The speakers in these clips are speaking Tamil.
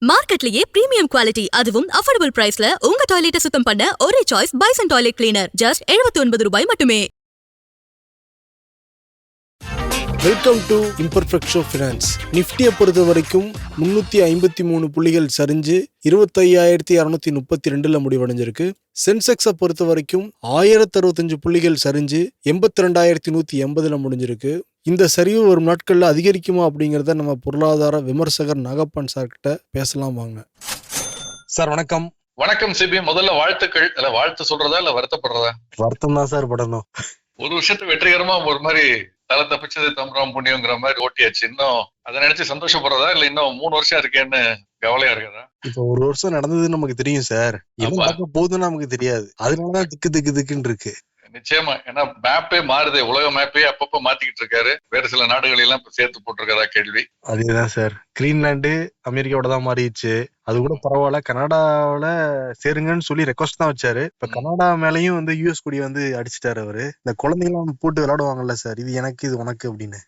மார்க்கெட்லயே பிரீமியம் குவாலிட்டி அதுவும் அஃபோர்டபுள் பிரைஸ்ல உங்க டாய்லெட்டை சுத்தம் பண்ண ஒரே choice Bison toilet cleaner just 79 ரூபாய் மட்டுமே. Welcome to imperfect show finance. நிஃப்டியை பொறுத்த வரைக்கும் 353 புள்ளிகள் சரிஞ்சு 25,632 முடிவடைஞ்சிருக்கு. சென்செக்ஸை பொறுத்த வரைக்கும் 1065 புள்ளிகள் சரிஞ்சு 82,180 முடிஞ்சிருக்கு. இந்த சரிவு வரும் நாட்களில் அதிகரிக்குமா அப்படிங்கிறத நம்ம பொருளாதார விமர்சகர் நாகப்பன் சார் கிட்ட பேசலாம் வாங்க. சார் வணக்கம். வணக்கம் சிபி. முதல்ல வாழ்த்துக்கள். இல்ல வாழ்த்து சொல்றதா இல்ல வருத்தப்படுறதா? வருத்தம் தான் சார் படணும். ஒரு விஷயத்தை வெற்றிகரமா ஒரு மாதிரி தலை தப்பிச்சது தம்பரம் புண்ணியங்கிற மாதிரி ஓட்டியாச்சு. இன்னும் அதை நினைச்சு சந்தோஷப்படுறதா இல்ல இன்னும் 3 வருஷம் இருக்கேன்னு கவலையா இருக்குதா? இப்ப 1 வருஷம் நடந்தது நமக்கு தெரியும் சார், போதுன்னு நமக்கு தெரியாது. அதனாலதான் திக்கு திக்கு திக்குன்னு இருக்கு. நிச்சயமா. ஏன்னா மேப்பே மாறுதே, உலக மேப்பே அப்பப்ப மாத்திக்கிட்டு இருக்காரு. வேறு சில நாடுகள் எல்லாம் இப்ப சேர்த்து போட்டிருக்கதா கேள்வி. அதேதான் சார். கிரீன்லாண்டு அமெரிக்காவோட தான் மாறிடுச்சு. அது கூட பரவாயில்ல, கனடாவில சேருங்கன்னு சொல்லி ரெக்வஸ்ட் தான் வச்சாரு. இப்ப கனடா மேலயும் வந்து யூஎஸ் கொடி வந்து அடிச்சுட்டாரு அவரு. இந்த குழந்தைகளும் போட்டு விளையாடுவாங்கல்ல சார், இது எனக்கு இது உனக்கு அப்படின்னு.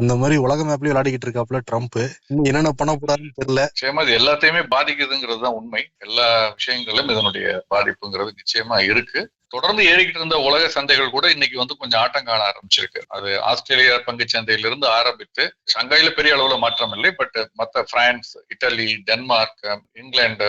அந்த மாதிரி உலக மேப்லயும் விளையாடிக்கிட்டு இருக்காப்புல ட்ரம்ப். இன்னும் என்னென்ன பண்ண போறாருன்னு தெரியல. நிச்சயமா இது எல்லாத்தையுமே பாதிக்குதுங்கிறது தான் உண்மை. எல்லா விஷயங்களும் இதனுடைய பாதிப்புங்கிறது நிச்சயமா இருக்கு. தொடர்ந்து ஏறிக்கிட்டு இருந்த உலக சந்தைகள் கூட இன்னைக்கு வந்து கொஞ்சம் ஆட்டம் காண ஆரம்பிச்சிருக்கு. அது ஆஸ்திரேலியா பங்கு சந்தையிலிருந்து ஆரம்பித்து ஷங்காயில பெரிய அளவுல மாற்றம் இல்லை. பட் மற்ற France, Italy, Denmark, England,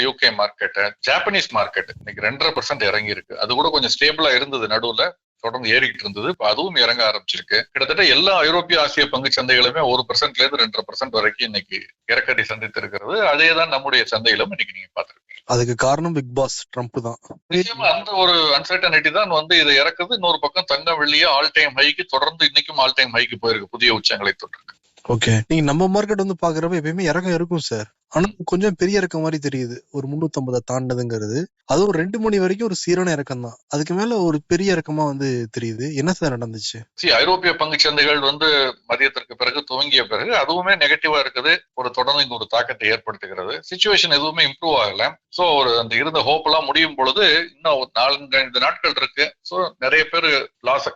UK market, Japanese market இன்னைக்கு 2.5% இறங்கி இருக்கு. அது கூட கொஞ்சம் ஸ்டேபிளா இருந்தது, நடுவுல தொடர்ந்து ஏறிக்கிட்டு இருந்தது. இப்ப அதுவும் இறங்க ஆரம்பிச்சிருக்கு. கிட்டத்தட்ட எல்லா ஐரோப்பிய ஆசிய பங்கு சந்தைகளுமே 1%ல இருந்து 2% வரைக்கும் இன்னைக்கு இறக்கத்தை சந்தித்து இருக்கிறது. அதேதான் நம்முடைய சந்தையிலும் இன்னைக்கு நீங்க பாத்துருக்கீங்க. அதுக்கு காரணம் பிக் பாஸ் ட்ரம்ப் தான். நிச்சயமா அந்த ஒரு அன்சர்டனிட்டி தான் வந்து இதை இறக்குது. இன்னொரு பக்கம் தங்கம் வெள்ளியே ஆல் டைம் ஹைக்கு தொடர்ந்து இன்னைக்கும் ஆல் டைம் ஹைக்கு போயிருக்கு, புதிய உச்சங்களை தொட்டிருக்கு. ஓகே, நீங்க நம்ம மார்க்கெட் வந்து பாக்குறப்ப எப்பயுமே இறக்கம் இருக்கும் சார். ஆனா கொஞ்சம் பெரிய இறக்கம் மாதிரி தெரியுது. ஒரு 350 தாண்டதுங்கிறது அதுவும் 2 மணி வரைக்கும் ஒரு சீரான இறக்கம் தான். அதுக்கு மேல ஒரு பெரிய இறக்கமா வந்து தெரியுது. என்ன சார் நடந்துச்சு? ஐரோப்பிய பங்கு சந்தைகள் வந்து மதியத்திற்கு பிறகு துவங்கிய பிறகு அதுவுமே நெகட்டிவா இருக்குது. ஒரு தொடர்ந்து இங்க ஒரு தாக்கத்தை ஏற்படுத்துகிறது. சிச்சுவேஷன் எதுவுமே இம்ப்ரூவ் ஆகல. சோ ஒரு அந்த இருந்த ஹோப் எல்லாம் முடியும் பொழுது இன்னும் ஒரு 4-5 நாட்கள் இருக்கு. சோ நிறைய பேர் லாஸை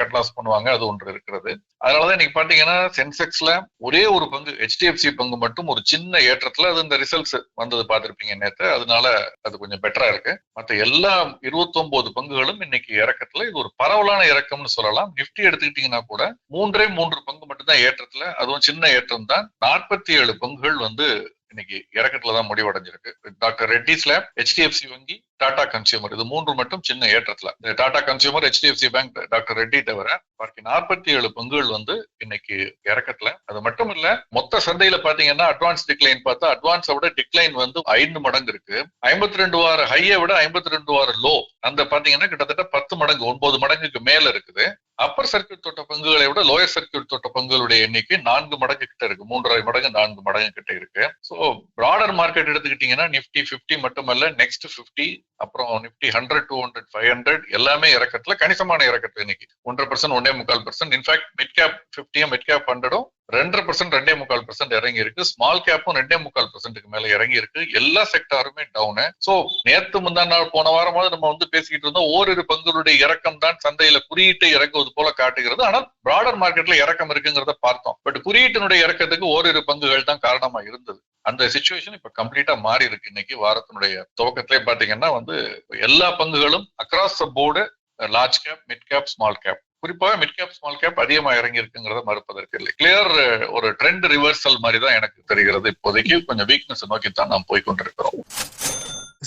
கட் லாஸ் பண்ணுவாங்க. அது ஒன்று இருக்கிறது. அதனாலதான் இன்னைக்கு பாத்தீங்கன்னா சென்செக்ஸ்ல ஒரே ஒரு பங்கு HDFC பங்கு மட்டும் ஒரு சின்ன ஏற்றத்துல அது இந்த ரிசல்ட்ஸ் வந்தது பார்த்திருப்பீங்க நேற்று. அதனால அது கொஞ்சம் பெட்டரா இருக்கு. மற்ற எல்லா 29 பங்குகளும் இன்னைக்கு இறக்கத்துல. இது ஒரு பரவலான இறக்கம்னு சொல்லலாம். நிப்டி எடுத்துக்கிட்டீங்கன்னா கூட 3 பங்கு மட்டும் தான் ஏற்றத்துல, அதுவும் சின்ன ஏற்றம் தான். 47 பங்குகள் வந்து இன்னைக்கு இறக்கத்துலதான் முடிவடைஞ்சிருக்கு. டாக்டர் ரெட்டிஸ் லேப், HDFC வங்கி, டாடா கன்சியூமர், இது 3 மட்டும் சின்ன ஏற்றத்துல. Tata consumer, HDFC bank, doctor Reddy தவிர பாக்கி 47 பங்குகள் வந்து இன்னைக்கு இறக்கத்துல. அது மட்டும் இல்ல, மொத்த சந்தையில பாத்தீங்கன்னா அட்வான்ஸ் டிக்ளைன் பார்த்தா அட்வான்ஸை விட டிக்ளைன் வந்து 5 மடங்கு இருக்கு. 52 வார ஹையை விட 52 வார லோ அந்த பாத்தீங்கன்னா கிட்டத்தட்ட 10 மடங்கு 9 மடங்குக்கு மேல இருக்குது. அப்பர் சர்க்கியூட் தொட்ட பங்குகளை விட லோயர் சர்க்கியூட் தொட்ட பங்குகளுடைய எண்ணிக்கை 4 மடங்கு கிட்ட இருக்கு. 3.5 மடங்கு 4 மடங்கு கிட்ட இருக்கு. சோ பிராடர் மார்க்கெட் எடுத்துக்கிட்டீங்கன்னா நிப்டி 50 மட்டுமல்ல, நெக்ஸ்ட் 50, அப்புறம் நிப்டி 100, 200, 500 எல்லாமே இறக்கத்துல, கணிசமான இறக்கத்துல இன்னைக்கு 1.5%, 1.25%. In fact mid cap 50, mid cap 100 2%, 2.25% இறங்கி இருக்கு. ஸ்மால் கேப்பும் 2.25% மேல இறங்கி இருக்கு. எல்லா செக்டாருமே டவுனு. சோ நேத்து முந்தா நாள் போன வாரமாவது நம்ம வந்து பேசிக்கிட்டு இருந்தோம், ஓரிரு பங்குகளுடைய இறக்கம் தான் சந்தையில குறியீட்டை இறங்குவது போல காட்டுகிறது. ஆனால் பிராடர் மார்க்கெட்ல இறக்கம் இருக்குங்கிறத பார்த்தோம். பட் குறியீட்டினுடைய இறக்கத்துக்கு ஓரிரு பங்குகள் தான் காரணமா இருந்தது. அந்த சிச்சுவேஷன் இப்ப கம்ப்ளீட்டா மாறி இருக்கு. இன்னைக்கு வாரத்தினுடைய துவக்கத்திலே பாத்தீங்கன்னா வந்து எல்லா பங்குகளும் across the board, large cap, mid cap, small cap, குறிப்பாக மிட் கேப், ஸ்மால் கேப் அதிகமா இறங்கி இருக்குங்கிறத மறுப்பதற்கு இல்லை. கிளியர் ஒரு ட்ரெண்ட் ரிவர்சல் மாதிரி தான் எனக்கு தெரிகிறது. இப்போதைக்கு கொஞ்சம் வீக்னஸ் நோக்கி தான் நாம் போய் கொண்டிருக்கிறோம்.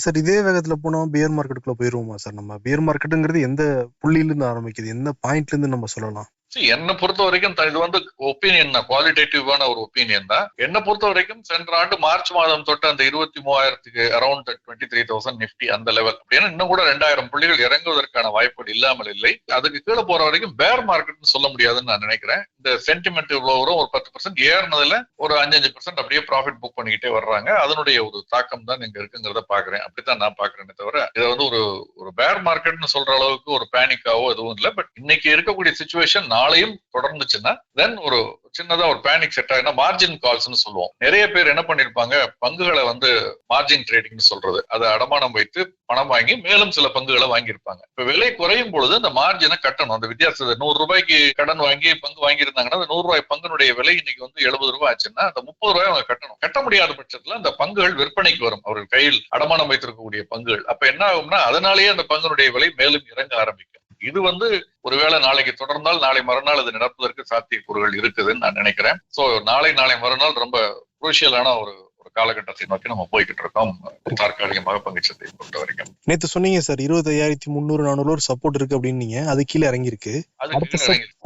சார், இதே வேகத்துல போனோம் பியர் மார்க்கெட்டுக்குள்ள போயிருவோமா சார்? நம்ம பியர் மார்க்கெட்டுங்கிறது எந்த புள்ளியில இருந்து ஆரம்பிக்குது, எந்த பாயிண்ட்ல இருந்து நம்ம சொல்லலாம்? என்னை பொறுத்த வரைக்கும் இது வந்து ஒப்பீனியன் தான், குவாலிட்டேட்டிவான ஒரு ஒப்பீனியன் தான். என்னை பொறுத்த வரைக்கும் சென்ற ஆண்டு மார்ச் மாதம் தொட்டு அந்த 23,000க்கு அரௌண்ட் 23,000 நிப்டி அந்த லெவல் அப்படின்னா இன்னும் கூட 2,000 புள்ளிகள் இறங்குவதற்கான வாய்ப்புகள் இல்லாமல் இல்லை. அதுக்கு கீழே போற வரைக்கும் பேர் மார்க்கெட்னு சொல்ல முடியாதுன்னு நான் நினைக்கிறேன். இந்த சென்டிமெண்ட் இவ்வளவு வரும், ஒரு 10% ஏறினதுல ஒரு 5% அப்படியே ப்ராஃபிட் புக் பண்ணிக்கிட்டே வர்றாங்க. அதனுடைய ஒரு தாக்கம் தான் இங்க இருக்குங்கிறத பாக்குறேன். அப்படித்தான் நான் பாக்குறேனே தவிர இதை வந்து ஒரு பேர் மார்க்கெட்னு சொல்ற அளவுக்கு ஒரு பேனிக்காவோ எதுவும் இல்லை. பட் இன்னைக்கு இருக்கக்கூடிய சிச்சுவேஷன் நாளையும் தொடர்ந்துச்சுன்னா தென் ஒரு சின்னதா ஒரு பேனிக் செட் ஆகுனா மார்ஜின் கால்ஸ்னு சொல்லுவோம். நிறைய பேர் என்ன பண்ணிருப்பாங்க, பங்குகளை வந்து மார்ஜின் ட்ரேடிங்னு சொல்றது, அதை அடமானம் வைத்து பணம் வாங்கி மேலும் சில பங்குகளை வாங்கியிருப்பாங்க. இப்ப விலை குறையும் பொழுது அந்த மார்ஜினை கட்டணும். அந்த வித்தியாசத்தை 100 ரூபாய்க்கு கடன் வாங்கி பங்கு வாங்கியிருந்தாங்கன்னா அந்த 100 ரூபாய் பங்குனுடைய விலை இன்னைக்கு வந்து 70 ரூபாய் ஆச்சுன்னா அந்த 30 ரூபாய் அவங்க கட்டணும். கட்ட முடியாத பட்சத்துல அந்த பங்குகள் விற்பனைக்கு வரும், அவர்கள் கையில் அடமானம் வைத்திருக்கக்கூடிய பங்குகள். அப்ப என்ன ஆகும்னா அதனாலேயே அந்த பங்குனுடைய விலை மேலும் இறங்க ஆரம்பிக்கும். இது வந்து ஒருவேளை நாளைக்கு தொடர்ந்தால் நாளை மறுநாள் அது நடப்பதற்கு சாத்தியக்கூறுகள் இருக்குதுன்னு நான் நினைக்கிறேன். சோ நாளை மறுநாள் ரொம்ப குரூஷியலான ஒரு காலகட்டத்தை நோக்கி நம்ம போய்கிட்டு இருக்கோம் தற்காலிகமாக பங்குச்சந்தையை பொறுத்த வரைக்கும். நேத்து சொன்னீங்க சார் 25,300-400 ஒரு சப்போர்ட் இருக்கு அப்படின்னு, அது கீழே இறங்கி இருக்கு.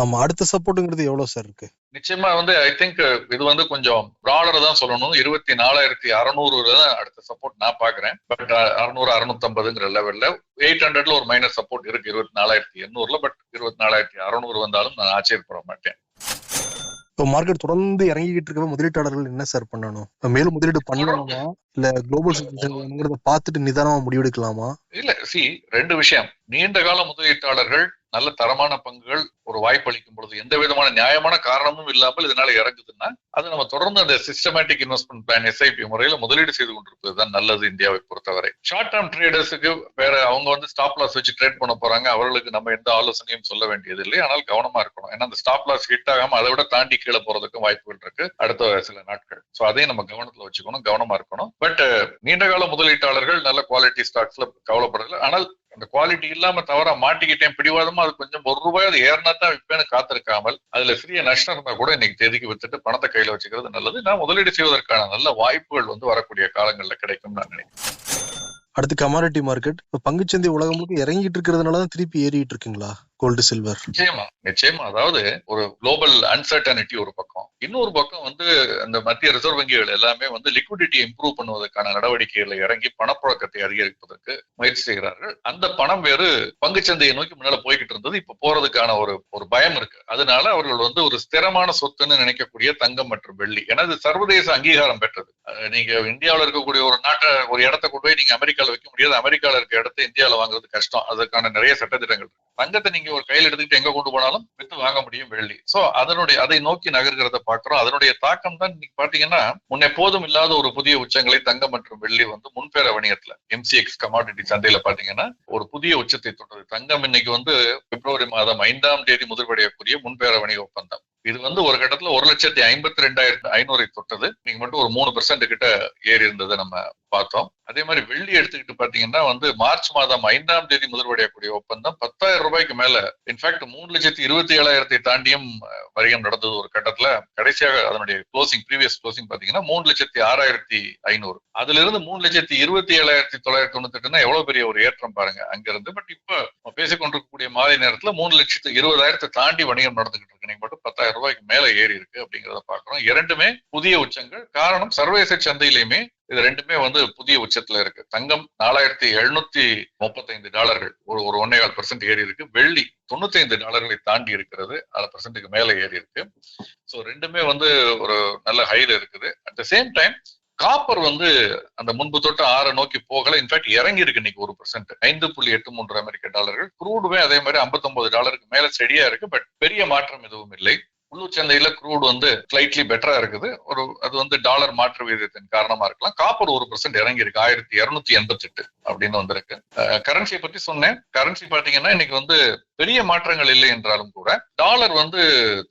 ஆமா, அடுத்த சப்போர்ட்ங்கிறது எவ்வளவு சார் இருக்கு? நிச்சயமா வந்து ஐ திங்க் இது வந்து கொஞ்சம் ப்ராடர் தான் சொல்லணும். 24,600 தான் அடுத்த சப்போர்ட் நான் பாக்குறேன். பட் 600-650 லெவல்ல 800 ஒரு மைனர் சப்போர்ட் இருக்கு 24,800. பட் 24,600 வந்தாலும் நான் ஆச்சரியப்பட மாட்டேன். இப்போ மார்க்கெட் தொடர்ந்து இறங்கிக்கிட்டு இருக்க முதலீட்டாளர்கள் என்ன சார் பண்ணணும்? மேலும் முதலீடு பண்ணலாமா இல்ல குளோபல் சிச்சுவேஷன் பார்த்துட்டு நிதானமா முடிவெடுக்கலாமா? இல்ல ரெண்டு விஷயம். நீண்ட கால முதலீட்டாளர்கள் நல்ல தரமான பங்குகள் ஒரு வாய்ப்பு அளிக்கும் பொழுது எந்த விதமான நியாயமான காரணமும் இல்லாமல் இதனால இறங்குதுன்னா அது நம்ம தொடர்ந்து அந்த சிஸ்டமேட்டிக் இன்வெஸ்ட்மெண்ட் பிளான் SIP முறையில முதலீடு செய்து கொண்டிருப்பதுதான் நல்லது இந்தியாவை பொறுத்தவரை. ஷார்ட் டேர்ம் ட்ரேடர்ஸுக்கு வேற அவங்க வந்து ஸ்டாப் லாஸ் வச்சு ட்ரேட் பண்ண போறாங்க, அவர்களுக்கு நம்ம எந்த ஆலோசனையும் சொல்ல வேண்டியது இல்லை. ஆனால் கவனமா இருக்கணும். ஏன்னா அந்த ஸ்டாப் லாஸ் ஹிட் ஆகாம அதை விட தாண்டி கீழே போறதுக்கும் வாய்ப்புகள் இருக்கு அடுத்த சில நாட்கள். சோ அதையும் நம்ம கவனத்துல வச்சுக்கணும், கவனமா இருக்கணும். பட் நீண்டகால முதலீட்டாளர்கள் நல்ல குவாலிட்டி ஸ்டாக்ஸ்ல கவலைப்படல. ஆனால் அந்த குவாலிட்டி இல்லாம தவறா மாட்டிக்கிட்டேன் பிடிவாதமா அது கொஞ்சம் 1 ரூபாய் அது ஏறினா தான் விற்பேன்னு காத்திருக்காமல் அதுல சிறிய நஷ்டம் இருந்தா கூட இன்னைக்கு தேதிக்கு வித்துட்டு பணத்தை கையில வச்சுக்கிறது நல்லது. நான் முதலீடு செய்வதற்கான நல்ல வாய்ப்புகள் வந்து வரக்கூடிய காலங்கள்ல கிடைக்கும் நான் நினைக்கிறேன். அடுத்து கமாடிட்டி மார்க்கெட். இப்ப பங்குச்சந்தை உலகம் முழுக்க இறங்கிட்டு இருக்கிறதுனாலதான் திருப்பி ஏறிட்டு இருக்குங்களா கோல்டு சில்வர்? நிச்சயமா. அதாவது ஒரு குளோபல் அன்சர்டனிட்டி ஒரு பக்கம், இன்னொரு பக்கம் வந்து அந்த மத்திய ரிசர்வ் வங்கிகள் எல்லாமே வந்து லிக்விடிட்டி இம்ப்ரூவ் பண்ணுவதற்கான நடவடிக்கைகளை இறங்கி பணப்புழக்கத்தை அதிகரிப்பதற்கு முயற்சி செய்கிறார்கள். அந்த பணம் வேறு பங்குச்சந்தையை நோக்கி முன்னால போய்கிட்டு இருந்தது, இப்ப போறதுக்கான ஒரு பயம் இருக்கு. அதனால அவர்கள் வந்து ஒரு ஸ்திரமான சொத்துன்னு நினைக்கக்கூடிய தங்கம் மற்றும் வெள்ளி, ஏன்னா இது சர்வதேச அங்கீகாரம் பெற்றது. நீங்க இந்தியாவில் இருக்கக்கூடிய ஒரு நாட்டை ஒரு இடத்தை கொண்டு போய் நீங்க அமெரிக்கால வைக்க முடியாது, அமெரிக்கால இருக்க இடத்தை இந்தியாவில வாங்குறது கஷ்டம். அதுக்கான நிறைய சட்டத்திட்டங்கள் இருக்கு. தங்கத்தை நீங்க ஒரு கையில் எடுத்துக்கிட்டு எங்க கொண்டு போனாலும் வித்து வாங்க முடியும் வெள்ளி. சோ அதை நோக்கி நகர்கிறத பாக்குறோம். அதனுடைய தாக்கம் தான் இன்னைக்கு பாத்தீங்கன்னா முன்னெப்போதும் இல்லாத ஒரு புதிய உச்சங்களை தங்கம் மற்றும் வெள்ளி வந்து முன்பேற வணிகத்துல MCX கமாடிட்டி சந்தையில பாத்தீங்கன்னா ஒரு புதிய உச்சத்தை தொட்டது. தங்கம் இன்னைக்கு வந்து பிப்ரவரி மாதம் 5ஆம் தேதி முதல்வடையக்கூடிய முன்பேற வணிக ஒப்பந்தம் இது வந்து ஒரு கட்டத்துல 1,52,500 தொட்டது. நீங்க மட்டும் ஒரு 3% கிட்ட ஏறி இருந்ததை நம்ம பார்த்தோம். அதே மாதிரி வெள்ளி எடுத்துக்கிட்டு பாத்தீங்கன்னா வந்து மார்ச் மாதம் 5ஆம் தேதி முதல்வடையக்கூடிய ஒப்பந்தம் 10,000 ரூபாய்க்கு மேல, இன்ஃபேக்ட் 3,27,000 தாண்டியும் வணிகம் நடந்தது ஒரு கட்டத்துல. கடைசியாக அதனுடைய ப்ரீவியஸ் க்ளோசிங் பாத்தீங்கன்னா 3,06,500. அதுல இருந்து 3,27,998 எவ்வளவு பெரிய ஒரு ஏற்றம் பாருங்க அங்க இருந்து. பட் இப்ப பேசிக்கொண்டிருக்கக்கூடிய மாலை நேரத்துல 3,20,000 தாண்டி வணிகம் நடந்துகிட்டு இருக்கு. நீங்க மட்டும் 10,000 ரூபாய்க்கு மேல ஏறி இருக்கு அப்படிங்கிறத பாக்குறோம். இரண்டுமே புதிய உச்சங்கள். காரணம் சர்வதேச சந்தையிலுமே இது ரெண்டுமே வந்து புதிய உச்சத்துல இருக்கு. தங்கம் $4,735 ஒரு 1.25% ஏறி இருக்கு. வெள்ளி $95 தாண்டி இருக்கிறது, 1% மேல ஏறி இருக்கு. சோ ரெண்டுமே வந்து ஒரு நல்ல ஹைல இருக்குது. At the same time copper வந்து அந்த முன்பு தொட்ட 6 நோக்கி போகல, இன்ஃபேக்ட் இறங்கி இருக்கு இன்னைக்கு 1%, $5.83. குரூடுமே அதே மாதிரி $59 மேல ஸ்டெடியா இருக்கு. பட் பெரிய மாற்றம் எதுவும் இல்லை. உள்ளூர் சந்தையில க்ரூட் வந்து ஸ்லைட்லி பெட்டரா இருக்குது. அது வந்து டாலர் மாற்று விகிதத்தின் காரணமா இருக்கலாம். காப்பர் 1% இறங்கி இருக்கு, 1,288 அப்படின்னு வந்திருக்கு. கரன்சியை பத்தி சொன்னேன். கரன்சி பாத்தீங்கன்னா இன்னைக்கு வந்து பெரிய மாற்றங்கள் இல்லை என்றாலும் கூட டாலர் வந்து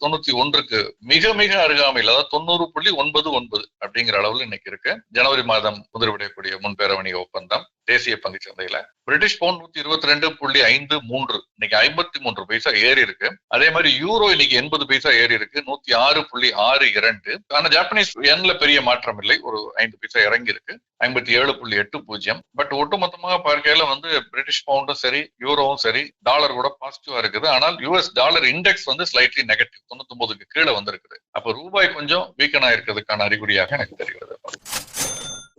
91க்கு மிக மிக அருகாமையில், அதாவது 90.99 அப்படிங்கிற அளவுல இன்னைக்கு இருக்கு. ஜனவரி மாதம் முதல்வடையக்கூடிய முன்பேற வணிக ஒப்பந்தம் தேசிய பங்கு சந்தையில. பிரிட்டிஷ் பவுண்ட் 122.53 இன்னைக்கு 53 பைசா ஏறி இருக்கு. அதே மாதிரி யூரோ இன்னைக்கு 80 பைசா ஏறி இருக்கு, 106.62. ஆனா ஜாப்பனீஸ் யென்ல பெரிய மாற்றம் இல்லை, ஒரு 5 பைசா இறங்கி இருக்கு, 57.80. பட் ஒட்டுமொத்தமாக பார்க்கையில வந்து பிரிட்டிஷ் பவுண்டும் சரி யூரோவும் சரி டாலர் கூட பாசிட்டிவா இருக்குது. ஆனால் US டாலர் இண்டெக்ஸ் வந்து ஸ்லைட்லி நெகட்டிவ், 99க்கு கீழே வந்திருக்குது. அப்ப ரூபாய் கொஞ்சம் வீக்கனா இருக்கிறதுக்கான அறிகுறியாக எனக்கு தெரிகிறது.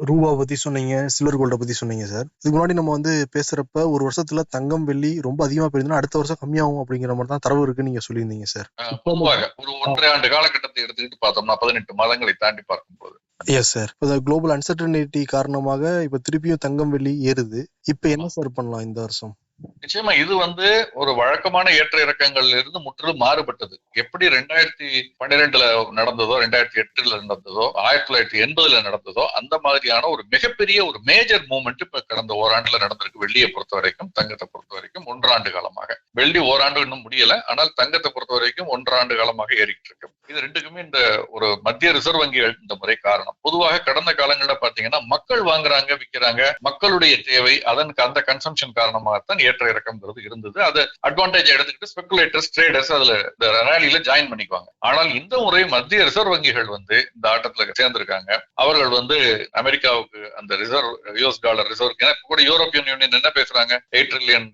ரூபா பத்தி சொன்னீங்க, சில்வர் கோல்ட பத்தி சொன்னீங்க சார். இதுக்கு முன்னாடி நம்ம வந்து பேசுறப்ப ஒரு வருஷத்துல தங்கம் வெள்ளி ரொம்ப அதிகமா போயிருந்தா அடுத்த வருஷம் கம்மியாகும் அப்படிங்கிற மாதிரி தான் தரவு இருக்குன்னு நீங்க சொல்லியிருந்தீங்க சார். பொதுவாக ஒரு 1.5 ஆண்டு காலகட்டத்தை எடுத்துக்கிட்டு பார்த்தோம்னா 18 மாதங்களை தாண்டி பார்க்கும்போது. Yes sir. குளோபல் அன்சர்டனிட்டி காரணமாக இப்ப திருப்பியும் தங்கம் வெள்ளி ஏறுது. இப்ப என்ன சார் பண்ணலாம் இந்த வருஷம்? நிச்சயமா இது வந்து ஒரு வழக்கமான ஏற்ற இறக்கங்கள்ல இருந்து முற்றிலும் மாறுபட்டது. எப்படி 2012 நடந்ததோ, 2008 நடந்ததோ, 1980 நடந்ததோ, அந்த மாதிரியான ஒரு மிகப்பெரிய ஒரு மேஜர் மூவ்மெண்ட் இப்ப கடந்த ஓராண்டுல நடந்திருக்கு. வெள்ளியை பொறுத்த வரைக்கும், தங்கத்தை பொறுத்த வரைக்கும் 1 ஆண்டு காலமாக. வெள்ளி ஓராண்டு இன்னும் முடியல, ஆனால் தங்கத்தை பொறுத்த வரைக்கும் 1 ஆண்டு காலமாக ஏறிக்கிட்டு இருக்கு. இது ரெண்டுக்குமே இந்த ஒரு மத்திய ரிசர்வ் வங்கிகள் இந்த முறை காரணம். பொதுவாக கடந்த காலங்கள்ல பாத்தீங்கன்னா மக்கள் வாங்குறாங்க, விற்கிறாங்க, மக்களுடைய தேவை, அந்த கன்சம்ஷன் காரணமாகத்தான் ஏற்ற இறக்கம்ங்கிறது இருந்தது. அது அட்வான்டேஜ் எடுத்துக்கிட்டு ஸ்பெகுலேட்டர்ஸ், ட்ரேடர்ஸ் அதுல இந்த ரேலியில ஜாயின் பண்ணிக்குவாங்க. ஆனால் இந்த முறை மத்திய ரிசர்வ் வங்கிகள் வந்து இந்த ஆட்டத்துல சேர்ந்திருக்காங்க. அவர்கள் வந்து அமெரிக்காவுக்கு அந்த ரிசர்வ் யூஎஸ் டாலர் ரிசர்வ், கூட யூரோப்பியன் யூனியன் என்ன பேசுறாங்க, $8 trillion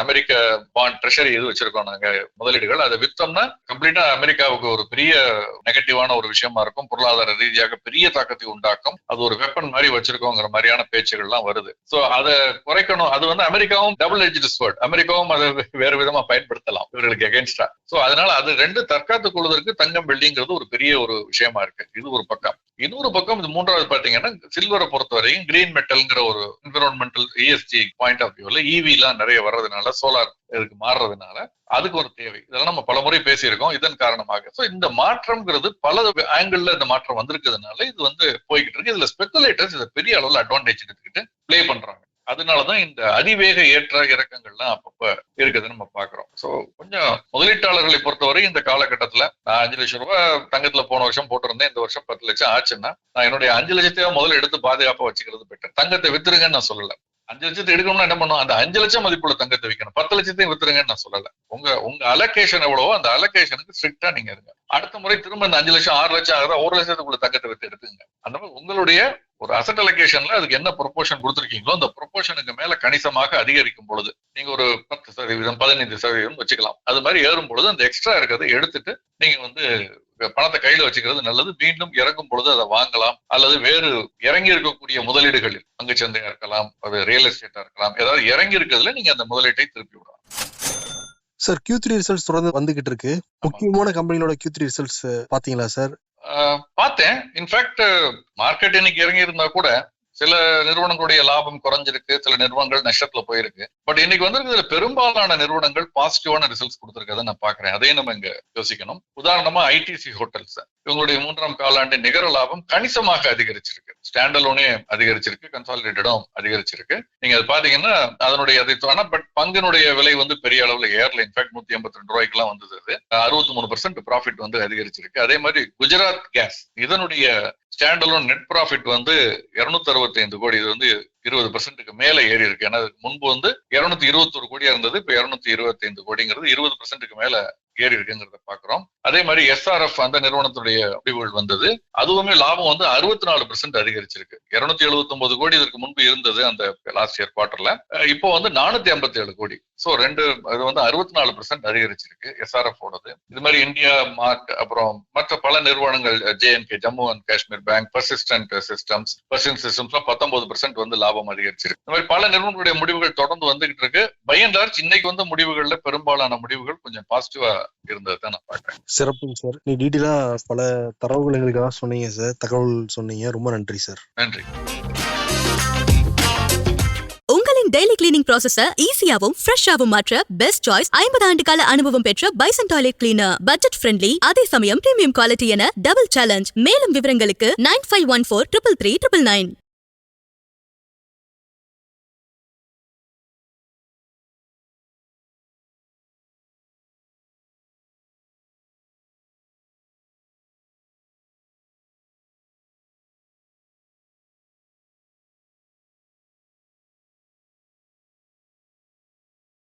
அமெரிக்க பாண்ட் ட்ரெஷரி இது வச்சிருக்கோம் நாங்க முதலீடுகள், அதை வித்தோம்னா கம்ப்ளீட்டா அமெரிக்காவுக்கு ஒரு பெரிய நெகட்டிவான ஒரு விஷயமா இருக்கும், பொருளாதார ரீதியாக பெரிய தாக்கத்தை உண்டாக்கும், அது ஒரு வெப்பன் மாதிரி வச்சிருக்கோங்கிற மாதிரியான பேச்சுகள் எல்லாம் வருது. சோ அதை குறைக்கணும். அது வந்து அமெரிக்காவும் டபுள் எட்ஜ்டு ஸ்வர்ட், அமெரிக்காவும் அதை வேறு விதமா பயன்படுத்தலாம் இவர்களுக்கு எகென்ஸ்டா. சோ அதனால அது ரெண்டு தற்காத்துக் கொள்வதற்கு தங்கம் வெள்ளிங்கிறது ஒரு பெரிய ஒரு விஷயமா இருக்கு. இது ஒரு பக்கம். இன்னொரு பக்கம் இது மூன்றாவது பாத்தீங்கன்னா சில்வரை பொறுத்தவரையும் கிரீன் மெட்டல்ங்கிற ஒரு என்விரான்மெண்டல் ESG பாயிண்ட் ஆஃப் வியூல EV எல்லாம் நிறைய வர்றதுனால, சோலார் இதுக்கு மாறுறதுனால அதுக்கு ஒரு தேவை. இதெல்லாம் நம்ம பல முறை பேசியிருக்கோம். இதன் காரணமாக சோ இந்த மாற்றம்ங்கிறது பல ஆங்கிள் இந்த மாற்றம் வந்திருக்கிறதுனால இது வந்து போய்கிட்டு இருக்கு. இதுல ஸ்பெகுலேட்டர்ஸ் இதை பெரிய அளவுல அட்வான்டேஜ் எடுத்துக்கிட்டு பிளே பண்றாங்க. அதனாலதான் இந்த அதிவேக ஏற்ற இறக்கங்கள்லாம் அப்பப்ப இருக்குதுன்னு நம்ம பாக்குறோம். சோ கொஞ்சம் முதலீட்டாளர்களை பொறுத்தவரை இந்த காலகட்டத்துல நான் 5 லட்சம் ரூபாய் தங்கத்துல போன வருஷம் போட்டிருந்தேன், இந்த வருஷம் 10 லட்சம் ஆச்சுன்னா நான் என்னுடைய 5 லட்சத்தையும் முதல்ல எடுத்து பாதுகாப்பா வச்சுக்கிறது பெட்டர். தங்கத்தை வித்துருங்கன்னு நான் சொல்லல. 5 லட்சத்தை எடுக்கணும்னா என்ன பண்ணும், அந்த 5 லட்சம் மதிப்புள்ள தங்கத்தை விற்கணும். 10 லட்சத்தையும் வித்துருங்கன்னு நான் சொல்லல. உங்க அலோகேஷன் எவ்வளவோ அந்த அலோகேஷனுக்கு ஸ்ட்ரிக்டா நீங்க இருங்க. அடுத்த முறை திரும்ப இந்த 5 லட்சம் 6 லட்சம் ஆகுதா, 1 லட்சத்துக்குள்ள தங்கத்தை வித்து எடுத்துங்க. அந்த மாதிரி உங்களுடைய ஒரு அசட் அலோகேஷன்ல அதுக்கு என்ன ப்ரொபோர்ஷன் கொடுத்துருக்கீங்களோ அந்த ப்ரொபோர்ஷனுக்கு மேல கணிசமாக அதிகரிக்கும் பொழுது நீங்க ஒரு 10%, 15% வச்சுக்கலாம். அது மாதிரி ஏறும் பொழுது அந்த எக்ஸ்ட்ரா இருக்கிறத எடுத்துட்டு நீங்க வந்து பணத்தை கையில வச்சுக்கிறது நல்லது. மீண்டும் இறங்கும் பொழுது அதை வாங்கலாம், அல்லது வேறு இறங்கி இருக்கக்கூடிய முதலீடுகளில் பங்குச்சந்தையா இருக்கலாம், அது ரியல் எஸ்டேட்டா இருக்கலாம், ஏதாவது இறங்கி இருக்கிறதுல நீங்க அந்த முதலீட்டை திருப்பி விடலாம். சார், Q3 ரிசல்ட்ஸ் தொடர்ந்து வந்துகிட்டு இருக்கு. முக்கியமான கம்பெனிகளோட Q3 ரிசல்ட்ஸ் பாத்தீங்களா சார்? பார்த்தேன். இன்ஃபேக்ட் மார்க்கெட் இன்னைக்கு இறங்கி இருந்தா கூட சில நிறுவனங்களுடைய லாபம் குறைஞ்சிருக்கு, சில நிறுவனங்கள் நஷ்டத்துல போயிருக்கு. பட் இன்னைக்கு வந்து பெரும்பாலான நிறுவனங்கள் பாசிட்டிவான ரிசல்ட்ஸ் கொடுத்திருக்கதை நான் பாக்குறேன். அதையும் நம்ம இங்க யோசிக்கணும். உதாரணமா ITC ஹோட்டல்ஸ், இவங்களுடைய 3ஆம் காலாண்டு நிகர லாபம் கணிசமாக அதிகரிச்சிருக்கு. ஸ்டாண்டலோனே அதிகரிச்சிருக்கு, கன்சாலிடேட்டடும் அதிகரிச்சிருக்கு. நீங்க அது பாத்தீங்கன்னா அதனுடைய பட் பங்கினுடைய விலை வந்து பெரிய அளவுல ஏர்ல. இன்ஃபேக்ட் 182 ரூபாய்க்கு வந்தது. 63% ப்ராஃபிட் வந்து அதிகரிச்சிருக்கு. அதே மாதிரி குஜராத் கேஸ், இதனுடைய ஸ்டாண்டலோன் நெட் ப்ராஃபிட் வந்து 265 கோடி. இது வந்து 20% மேல ஏறி இருக்கு. ஏன்னா முன்பு வந்து 221 கோடியா இருந்தது, இப்ப 225 கோடிங்கிறது 20% மேல ஏறி இருக்குங்கிறத பாக்குறோம். அதே மாதிரி SRF அந்த நிறுவனத்துடைய முடிவுகள் வந்தது. அதுவுமே லாபம் வந்து 64% அதிகரிச்சிருக்கு. 279 கோடி இதற்கு முன்பு இருந்தது அந்த லாஸ்ட் இயர் குவார்டர்ல. இப்போ வந்து 457 கோடி. சோ இது வந்து 64% அதிகரிச்சிருக்கு SRF ஓடது. இது மாதிரி இந்தியா மார்ட், அப்புறம் மற்ற பல நிறுவனங்கள், JNK Jammu and Kashmir bank, persistent systems 19% வந்து லாபம் அதிகரிச்சிருக்கு. இந்த மாதிரி பல நிறுவனங்களுடைய முடிவுகள் தொடர்ந்து வந்துகிட்டு இருக்கு. பை அண்ட் லார்ஜ் இன்னைக்கு வந்து முடிவுகள்ல பெரும்பாலான முடிவுகள் கொஞ்சம் பாசிட்டிவா இருந்தது தான் நான் பாக்குறேன். சிறப்பு சார். நீ டீட்டெயிலா பல தரவுகள் எங்களுக்காக சொன்னீங்க சார், தகவல் சொன்னீங்க. ரொம்ப நன்றி சார். நன்றி. உங்களின் டெய்லி கிளீனிங் ப்ராசஸ ஈஸியாவும் ஃப்ரெஷ்ஷாவும் மாற்ற பெஸ்ட் சாய்ஸ் 50 ஆண்டு கால அனுபவம் பெற்ற bison toilet cleaner. Budget friendly, அதே சமயம் பிரீமியம் குவாலிட்டி என டபுள் சேலஞ்ச். மேலும் விவரங்களுக்கு 9514 333 999.